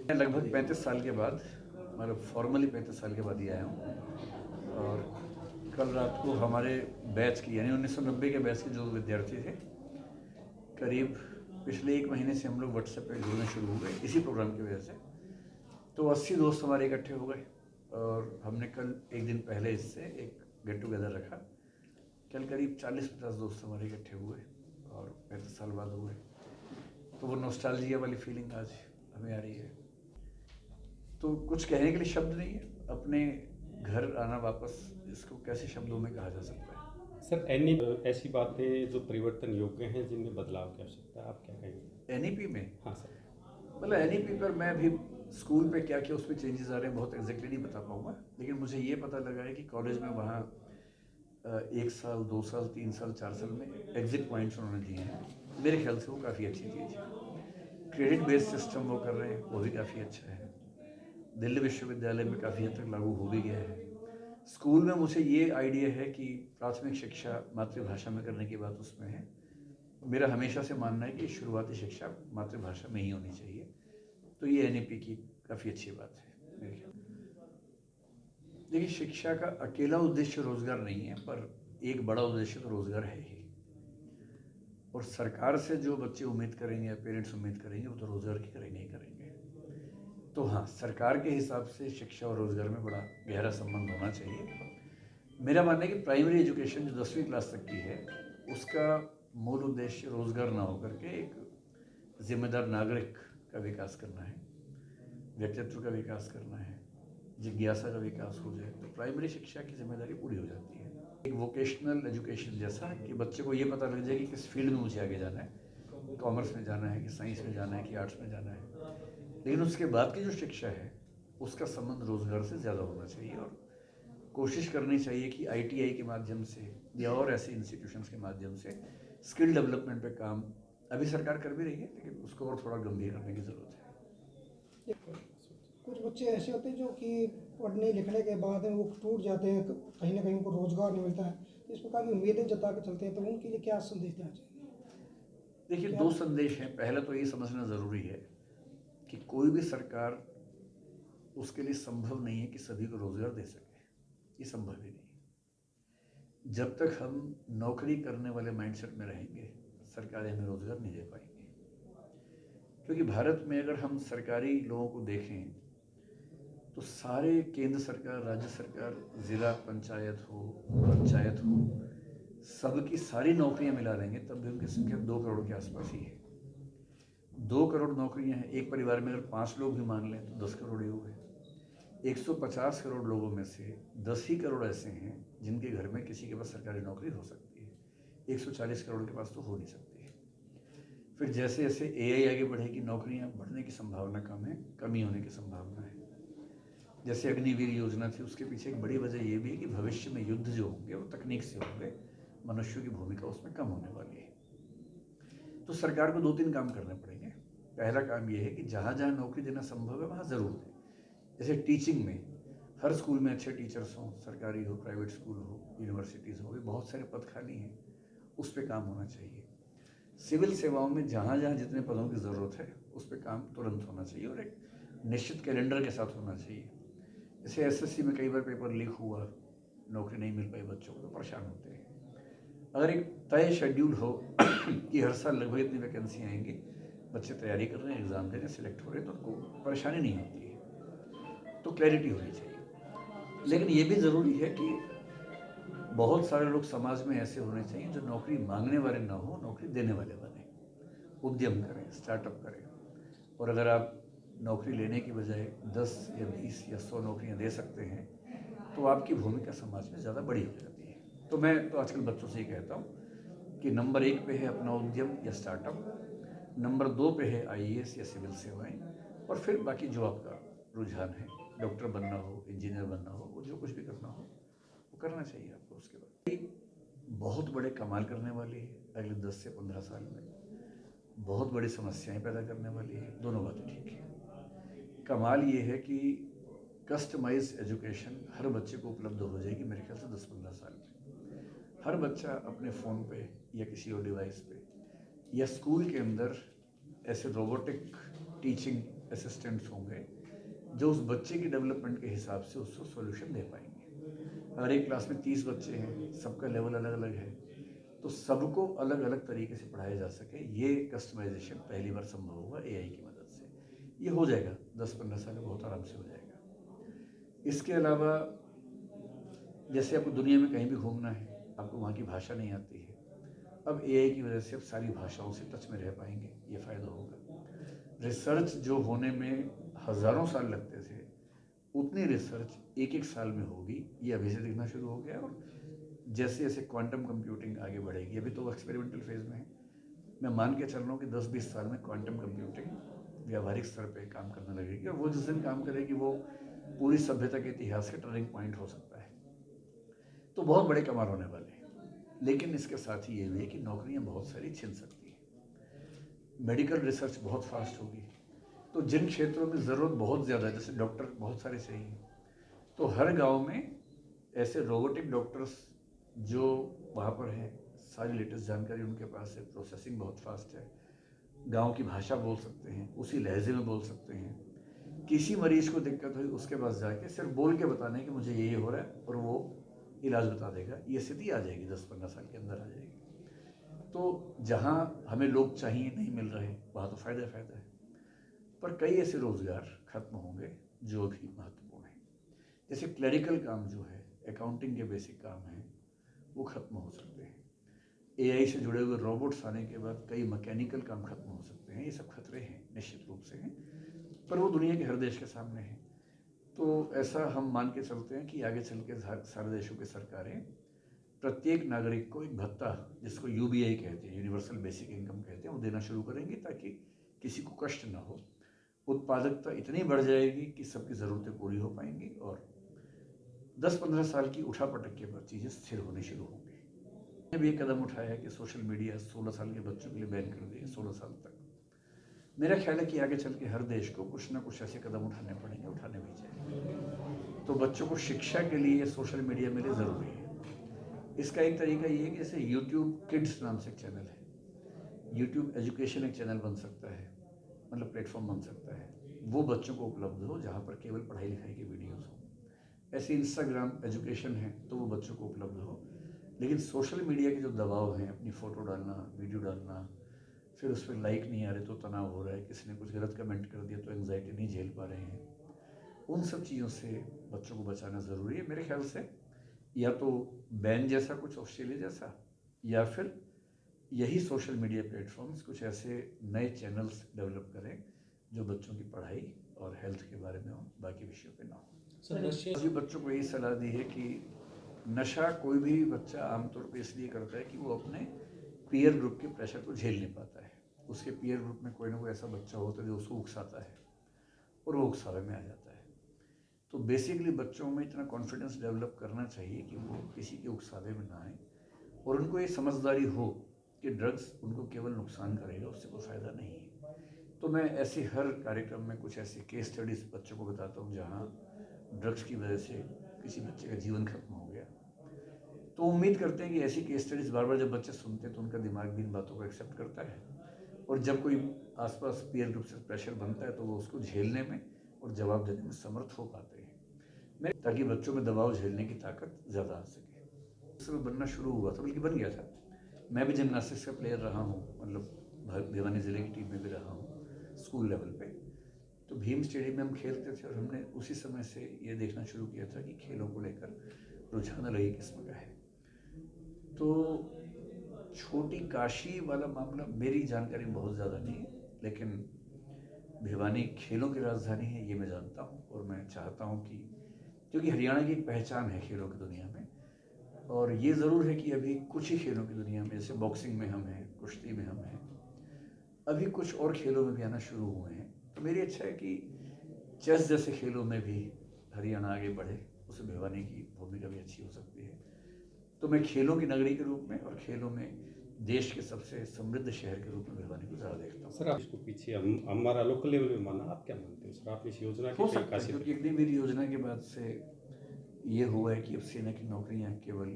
मैं लगभग 35 साल के बाद, मतलब फॉर्मली 35 साल के बाद ही आया हूँ। और कल रात को हमारे बैच की, यानी 1990 के बैच के जो विद्यार्थी थे, करीब पिछले 1 महीने से हम लोग व्हाट्सएप पे जुड़ने शुरू हो गए इसी प्रोग्राम की वजह से। तो 80 दोस्त हमारे इकट्ठे हो गए और हमने कल एक दिन पहले इससे एक गेट टुगेदर रखा। कल करीब 40-50 दोस्त हमारे इकट्ठे हुए और 35 साल बाद हुए। तो वो नॉस्टैल्जिया वाली फीलिंग आज हमें आ रही है। तो कुछ कहने के लिए शब्द नहीं है। अपने घर आना वापस, इसको कैसे शब्दों में कहा जा सकता है। सर ऐसी बातें जो परिवर्तन योग्य हैं जिनमें बदलाव की आवश्यकता है, आप क्या कहेंगे? एनईपी में, हाँ सर। मतलब एनईपी पर मैं अभी स्कूल पे क्या क्या उसमें चेंजेस आ रहे हैं बहुत एग्जैक्टली नहीं बता पाऊँगा, लेकिन मुझे ये पता लगा है कि कॉलेज में वहाँ 1 साल 2 साल 3 साल 4 साल में एग्जिट पॉइंट्स उन्होंने दिए हैं। मेरे ख्याल से वो काफ़ी अच्छी चीज़ है। क्रेडिट बेस्ड सिस्टम वो कर रहे हैं, वो भी काफ़ी अच्छा है। दिल्ली विश्वविद्यालय में काफ़ी हद तक लागू हो भी गया है। स्कूल में मुझे ये आइडिया है कि प्राथमिक शिक्षा मातृभाषा में करने की बात उसमें है। मेरा हमेशा से मानना है कि शुरुआती शिक्षा मातृभाषा में ही होनी चाहिए। तो ये एनईपी की काफ़ी अच्छी बात है मेरे ख्याल। देखिए, शिक्षा का अकेला उद्देश्य रोजगार नहीं है, पर एक बड़ा उद्देश्य तो रोजगार है ही। और सरकार से जो बच्चे उम्मीद करेंगे या पेरेंट्स उम्मीद करेंगे वो तो रोजगार की करेंगे ही करेंगे। तो हाँ, सरकार के हिसाब से शिक्षा और रोजगार में बड़ा गहरा संबंध होना चाहिए। मेरा मानना है कि प्राइमरी एजुकेशन जो 10वीं क्लास तक की है, उसका मूल उद्देश्य रोजगार ना होकर के एक जिम्मेदार नागरिक का विकास करना है, व्यक्तित्व का विकास करना है, जिज्ञासा का विकास हो जाए तो प्राइमरी शिक्षा की जिम्मेदारी पूरी हो जाती है। एक वोकेशनल एजुकेशन जैसा कि बच्चे को ये पता लग जाए कि किस फील्ड में मुझे आगे जाना है, कॉमर्स में जाना है कि साइंस में जाना है कि आर्ट्स में जाना है। लेकिन उसके बाद की जो शिक्षा है उसका संबंध रोजगार से ज़्यादा होना चाहिए। और कोशिश करनी चाहिए कि आईटीआई के माध्यम से या और ऐसे इंस्टीट्यूशंस के माध्यम से स्किल डेवलपमेंट पे काम अभी सरकार कर भी रही है, लेकिन उसको और थोड़ा गंभीर करने की ज़रूरत है। कुछ बच्चे ऐसे होते हैं जो कि पढ़ने लिखने के बाद वो टूट जाते हैं, कहीं ना कहीं उनको रोजगार नहीं मिलता है, तो इस प्रकार की उम्मीदें जता के चलते हैं, तो उनके लिए क्या संदेश देना चाहिए? देखिए, दो संदेश हैं। पहला तो ये समझना ज़रूरी है कि कोई भी सरकार उसके लिए संभव नहीं है कि सभी को रोजगार दे सके। ये संभव ही नहीं। जब तक हम नौकरी करने वाले माइंडसेट में रहेंगे, सरकारें हमें रोजगार नहीं दे पाएंगी। क्योंकि भारत में अगर हम सरकारी लोगों को देखें तो सारे केंद्र सरकार, राज्य सरकार, जिला पंचायत हो, सबकी सारी नौकरियां मिला लेंगे तब भी उनकी संख्या 2 करोड़ के आसपास ही है। 2 करोड़ नौकरियां हैं। एक परिवार में अगर 5 लोग भी मान लें तो 10 करोड़ ही हो गए। 150 करोड़ लोगों में से 10 ही करोड़ ऐसे हैं जिनके घर में किसी के पास सरकारी नौकरी हो सकती है। 140 करोड़ के पास तो हो नहीं सकती है। फिर जैसे जैसे एआई आगे बढ़ेगी, नौकरियां बढ़ने की संभावना कम है, कमी होने की संभावना है। जैसे अग्निवीर योजना थी, उसके पीछे एक बड़ी वजह यह भी है कि भविष्य में युद्ध जो होंगे वो तकनीक से होंगे, मनुष्यों की भूमिका उसमें कम होने वाली है। तो सरकार को 2-3 काम करने पड़ेंगे। पहला काम यह है कि जहाँ जहाँ नौकरी देना संभव है वहाँ ज़रूर दें। जैसे टीचिंग में हर स्कूल में अच्छे टीचर्स हों, सरकारी हो, प्राइवेट स्कूल हो, यूनिवर्सिटीज़ हो, बहुत सारे पद खाली हैं, उस पर काम होना चाहिए। सिविल सेवाओं में जहाँ जहाँ जितने पदों की ज़रूरत है उस पर काम तुरंत होना चाहिए और एक निश्चित कैलेंडर के साथ होना चाहिए। जैसे एसएससी में कई बार पेपर लीक हुआ, नौकरी नहीं मिल पाई बच्चों को, तो परेशान होते हैं। अगर एक तय शेड्यूल हो कि हर साल लगभग इतनी वैकेंसी आएंगी, बच्चे तैयारी कर रहे हैं, एग्ज़ाम दे रहे हैं, सिलेक्ट हो रहे हैं, तो उनको परेशानी नहीं होती है। तो क्लैरिटी होनी चाहिए। लेकिन ये भी ज़रूरी है कि बहुत सारे लोग समाज में ऐसे होने चाहिए जो नौकरी मांगने वाले ना हो, नौकरी देने वाले बने, उद्यम करें, स्टार्टअप करें। और अगर आप नौकरी लेने की बजाय 10 या 20 या 100 नौकरियां दे सकते हैं तो आपकी भूमिका समाज में ज़्यादा बड़ी हो जाती है। तो मैं तो आजकल बच्चों से ही कहता हूँ कि नंबर 1 पे है अपना उद्यम या स्टार्टअप, नंबर 2 पे है आईएएस या सिविल सेवाएं, और फिर बाकी जो आपका रुझान है, डॉक्टर बनना हो, इंजीनियर बनना हो, वो जो कुछ भी करना हो वो करना चाहिए आपको। उसके बाद बहुत बड़े कमाल करने वाली है अगले 10 से 15 साल में, बहुत बड़ी समस्याएं पैदा करने वाली है। दोनों बातें ठीक है। कमाल ये है कि कस्टमाइज एजुकेशन हर बच्चे को उपलब्ध हो जाएगी मेरे ख्याल से 10-15 साल में। हर बच्चा अपने फ़ोन पे या किसी और डिवाइस पे या स्कूल के अंदर ऐसे रोबोटिक टीचिंग असिस्टेंट्स होंगे जो उस बच्चे की डेवलपमेंट के हिसाब से उसको सॉल्यूशन दे पाएंगे। अगर एक क्लास में 30 बच्चे हैं, सबका लेवल अलग अलग है, तो सबको अलग अलग तरीके से पढ़ाया जा सके, ये कस्टमाइजेशन पहली बार संभव होगा एआई की मदद से। ये हो जाएगा 10-15 साल में, बहुत आराम से हो जाएगा। इसके अलावा जैसे आपको दुनिया में कहीं भी घूमना है, आपको वहाँ की भाषा नहीं आती है, अब एआई की वजह से आप सारी भाषाओं से टच में रह पाएंगे, ये फ़ायदा होगा। रिसर्च जो होने में हज़ारों साल लगते थे, उतनी रिसर्च एक एक साल में होगी, ये अभी से दिखना शुरू हो गया। और जैसे जैसे क्वांटम कंप्यूटिंग आगे बढ़ेगी, अभी तो एक्सपेरिमेंटल फेज़ में है, मैं मान के चल रहा हूँ कि 10-20 साल में क्वांटम कंप्यूटिंग व्यावहारिक स्तर पे काम करने लगेगी, और वो जिस दिन काम करेगी वो पूरी सभ्यता के इतिहास का टर्निंग पॉइंट हो सकता है। तो बहुत बड़े कमाल होने वाले हैं। लेकिन इसके साथ ही ये भी है कि नौकरियां बहुत सारी छिन सकती हैं। मेडिकल रिसर्च बहुत फास्ट होगी, तो जिन क्षेत्रों में ज़रूरत बहुत ज़्यादा है, जैसे डॉक्टर बहुत सारे चाहिए, तो हर गांव में ऐसे रोबोटिक डॉक्टर्स जो वहाँ पर हैं, सारी लेटेस्ट जानकारी उनके पास है, प्रोसेसिंग बहुत फास्ट है, गांव की भाषा बोल सकते हैं, उसी लहजे में बोल सकते हैं। किसी मरीज को दिक्कत हुई, उसके पास जाके सिर्फ बोल के बताने कि मुझे ये हो रहा है, और वो इलाज बता देगा। ये स्थिति आ जाएगी 10-15 साल के अंदर आ जाएगी। तो जहाँ हमें लोग चाहिए नहीं मिल रहे, वहाँ तो फ़ायदा फ़ायदा है, पर कई ऐसे रोज़गार खत्म होंगे जो भी महत्वपूर्ण हैं। जैसे क्लरिकल काम जो है, अकाउंटिंग के बेसिक काम हैं, वो खत्म हो सकते हैं। एआई से जुड़े हुए रोबोट्स आने के बाद कई मैकेनिकल काम खत्म हो सकते हैं। ये सब खतरे हैं, निश्चित रूप से हैं, पर वो दुनिया के हर देश के सामने हैं। तो ऐसा हम मान के चलते हैं कि आगे चल के सारे देशों की सरकारें प्रत्येक नागरिक को एक भत्ता, जिसको यूबीआई कहते हैं, यूनिवर्सल बेसिक इनकम कहते हैं, वो देना शुरू करेंगी, ताकि किसी को कष्ट ना हो। उत्पादकता इतनी बढ़ जाएगी कि सबकी ज़रूरतें पूरी हो पाएंगी, और 10-15 साल की उठापटक के बाद चीज़ें स्थिर होनी शुरू होंगी। मैंने भी एक कदम उठाया है कि सोशल मीडिया 16 साल के बच्चों के लिए बैन कर दिया, 16 साल तक। मेरा ख्याल है कि आगे चल के हर देश को कुछ ना कुछ ऐसे कदम उठाने पड़ेंगे, उठाने भी चाहिए। तो बच्चों को शिक्षा के लिए सोशल मीडिया मिले, ज़रूरी है। इसका एक तरीका ये है कि जैसे यूट्यूब किड्स नाम से एक चैनल है, यूट्यूब एजुकेशन एक चैनल बन सकता है, मतलब प्लेटफॉर्म बन सकता है, वो बच्चों को उपलब्ध हो, जहाँ पर केवल पढ़ाई लिखाई की वीडियोज़ हो। ऐसे इंस्टाग्राम एजुकेशन है, तो वो बच्चों को उपलब्ध हो। लेकिन सोशल मीडिया के जो दबाव हैं, अपनी फ़ोटो डालना, वीडियो डालना, फिर उस पर लाइक नहीं आ रहे तो तनाव हो रहा है, किसी ने कुछ गलत कमेंट कर दिया तो एंग्जाइटी नहीं झेल पा रहे हैं, उन सब चीज़ों से बच्चों को बचाना ज़रूरी है। मेरे ख्याल से या तो बैन जैसा कुछ, ऑस्ट्रेलिया जैसा, या फिर यही सोशल मीडिया प्लेटफॉर्म्स कुछ ऐसे नए चैनल्स डेवलप करें जो बच्चों की पढ़ाई और हेल्थ के बारे में हो, बाकी विषयों पे ना हो। सभी बच्चों को यही सलाह दी है कि नशा कोई भी बच्चा आमतौर पे इसलिए करता है कि वो अपने पीयर ग्रुप के प्रेशर को झेल नहीं पाता है। उसके पीयर ग्रुप में कोई ना कोई ऐसा बच्चा होता है जो उसको उकसाता है, और वो उकसावे में आ जाता है। तो बेसिकली बच्चों में इतना कॉन्फिडेंस डेवलप करना चाहिए कि वो किसी के उकसावे में ना आए, और उनको ये समझदारी हो कि ड्रग्स उनको केवल नुकसान करेगा, उससे कोई फ़ायदा नहीं है। तो मैं ऐसे हर कार्यक्रम में कुछ ऐसे केस स्टडीज़ बच्चों को बताता हूँ जहाँ ड्रग्स की वजह से किसी बच्चे का जीवन खत्म हो गया। तो उम्मीद करते हैं कि ऐसी केस स्टडीज़ बार बार जब बच्चे सुनते हैं तो उनका दिमाग भी इन बातों को एक्सेप्ट करता है, और जब कोई आसपास पीयर ग्रुप से प्रेशर बनता है तो वो उसको झेलने में और जवाब देने में समर्थ हो पाते हैं, ताकि बच्चों में दबाव झेलने की ताकत ज़्यादा आ सके। उस समय बनना शुरू हुआ था, बल्कि बन गया था। मैं भी जिमनास्टिक्स का प्लेयर रहा हूँ, मतलब भिवानी ज़िले की टीम में भी रहा हूँ स्कूल लेवल पे। तो भीम स्टेडियम में हम खेलते थे, और हमने उसी समय से ये देखना शुरू किया था कि खेलों को लेकर रुझान अलग ही किस्म का है। तो छोटी काशी वाला मामला मेरी जानकारी में बहुत ज़्यादा नहीं है, लेकिन भिवानी खेलों की राजधानी है, ये मैं जानता हूँ। और मैं चाहता हूँ कि, क्योंकि हरियाणा की एक पहचान है खेलों की दुनिया में, और ये ज़रूर है कि अभी कुछ ही खेलों की दुनिया में, जैसे बॉक्सिंग में हम हैं, कुश्ती में हम हैं, अभी कुछ और खेलों में भी आना शुरू हुए हैं। तो मेरी इच्छा है कि चेस जैसे खेलों में भी हरियाणा आगे बढ़े, उसमें भिवानी की भूमिका भी अच्छी हो सकती है। तो मैं खेलों की नगरी के रूप में और खेलों में देश के सबसे समृद्ध शहर के रूप में भिवानी को ज़्यादा देखता हूँ। सर आप इसको पीछे हमारा लोकल लेवल में माना, आप क्या मानते हो सर? आप इस योजना की हो कई सकता है, खासियत क्योंकि एक दिन मेरी योजना के बाद से ये हुआ है कि अब सेना की नौकरियां केवल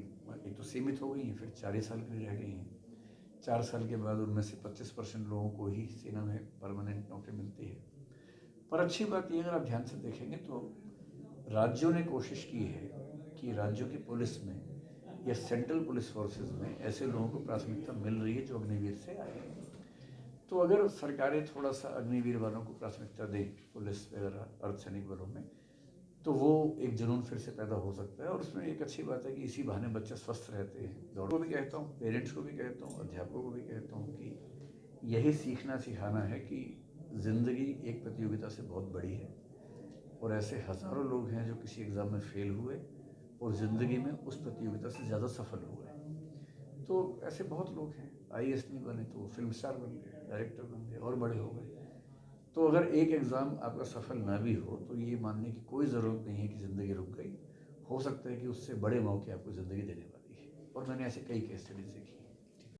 एक तो सीमित हो गई हैं, फिर 4 ही साल के लिए रह गई हैं। 4 साल के बाद उनमें से 25% लोगों को ही सेना में परमानेंट नौकरी मिलती है। पर अच्छी बात ये, अगर आप ध्यान से देखेंगे तो राज्यों ने कोशिश की है कि राज्यों की पुलिस में या सेंट्रल पुलिस फोर्सेस में ऐसे लोगों को प्राथमिकता मिल रही है जो अग्निवीर से आए हैं। तो अगर सरकारें थोड़ा सा अग्निवीर वालों को प्राथमिकता दें पुलिस वगैरह अर्धसैनिक बलों में, तो वो एक जुनून फिर से पैदा हो सकता है। और उसमें एक अच्छी बात है कि इसी बहाने बच्चे स्वस्थ रहते हैं। दौड़ को भी कहता हूँ, पेरेंट्स को भी कहता हूँ, अध्यापकों को भी कहता हूँ कि यही सीखना सिखाना है कि ज़िंदगी एक प्रतियोगिता से बहुत बड़ी है और ऐसे हज़ारों लोग हैं जो किसी एग्ज़ाम में फेल हुए और ज़िंदगी में उस प्रतियोगिता से ज़्यादा सफल हुए। तो ऐसे बहुत लोग हैं, आईएएस नहीं बने तो फिल्म स्टार बन गए, डायरेक्टर बन गए और बड़े हो गए। तो अगर एक एग्ज़ाम आपका सफल ना भी हो तो ये मानने की कोई ज़रूरत नहीं है कि ज़िंदगी रुक गई। हो सकता है कि उससे बड़े मौके आपको ज़िंदगी देने वाली है, और मैंने ऐसे कई केस स्टडीज देखी।